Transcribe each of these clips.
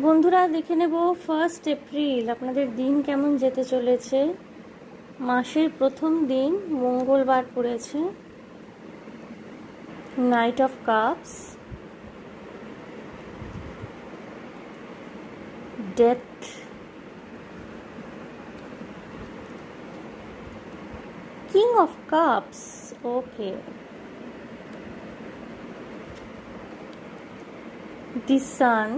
বন্ধুরা দেখে নেব 1 এপ্রিল আপনাদের দিন কেমন যেতে চলেছে। মাসের প্রথম দিন মঙ্গলবার পড়েছে, knight of cups, death, king of cups, okay, the sun,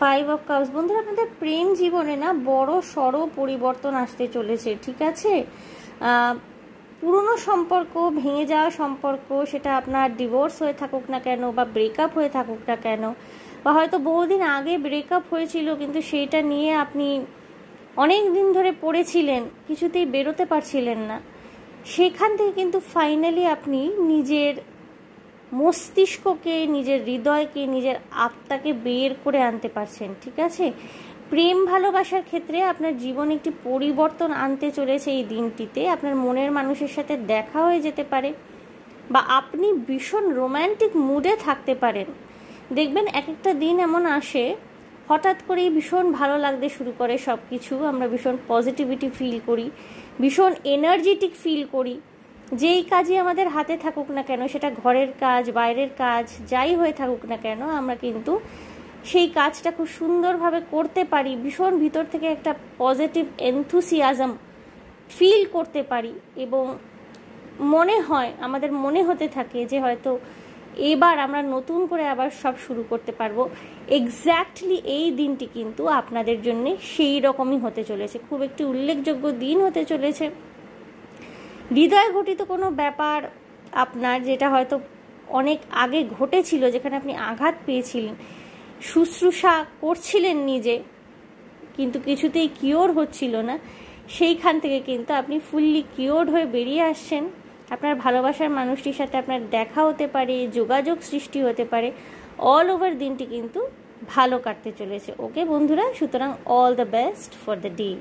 5 of cups. বন্ধুরা আপনাদের প্রেম জীবনে না বড় সড় পরিবর্তন আসতে চলেছে, ঠিক আছে। পুরনো সম্পর্ক, ভেঙে যাওয়া সম্পর্ক, সেটা আপনার ডিভোর্স হয়ে থাকুক না কেন বা ব্রেকআপ হয়ে থাকুক না কেন, বা হয়তো বহুদিন আগে ব্রেকআপ হয়েছিল কিন্তু সেইটা নিয়ে আপনি অনেক দিন ধরে পড়েছিলেন, কিছুতেই বেরোতে পারছিলেন না, সেখান থেকে কিন্তু ফাইনালি আপনি নিজের মস্তিষ্ককে, নিজের হৃদয়কে, নিজের আত্মাকে বের করে আনতে পারছেন, ঠিক আছে। প্রেম ভালোবাসার ক্ষেত্রে আপনার জীবনে একটি পরিবর্তন আনতে চলেছে এই দিনটিতে। আপনার মনের মানুষের সাথে দেখা হয়ে যেতে পারে বা আপনি ভীষণ রোম্যান্টিক মুডে থাকতে পারেন। দেখবেন এক একটা দিন এমন আসে হঠাৎ করেই ভীষণ ভালো লাগতে শুরু করে সব কিছু, আমরা ভীষণ পজিটিভিটি ফিল করি, ভীষণ এনার্জেটিক ফিল করি। যেই কাজই আমাদের হাতে থাকুক না কেন, সেটা ঘরের কাজ, বাইরের কাজ, যাই হয়ে থাকুক না কেন, আমরা কিন্তু সেই কাজটা খুব সুন্দরভাবে করতে পারি, ভীষণ ভিতর থেকে একটা পজিটিভ এনথুসিয়াজম ফিল করতে পারি এবং মনে হয়, আমাদের মনে হতে থাকে যে হয়তো এবার আমরা নতুন করে আবার সব শুরু করতে পারবো। এক্স্যাক্টলি এই দিনটি কিন্তু আপনাদের জন্য সেই রকমই হতে চলেছে, খুব একটি উল্লেখযোগ্য দিন হতে চলেছে। হৃদয় ঘটিত কোনো ব্যাপার আপনার, যেটা হয়তো অনেক আগে ঘটেছিল, যেখানে আপনি আঘাত পেয়েছিলেন, শুশ্রূষা করছিলেন নিজে কিন্তু কিছুতেই কিওর হচ্ছিল না, সেইখান থেকে কিন্তু আপনি ফুললি কিওর্ড হয়ে বেরিয়ে আসছেন। আপনার ভালোবাসার মানুষটির সাথে আপনার দেখা হতে পারে, যোগাযোগ সৃষ্টি হতে পারে। অল ওভার দিনটি কিন্তু ভালো কাটতে চলেছে, ওকে বন্ধুরা। সুতরাং all the best for the day.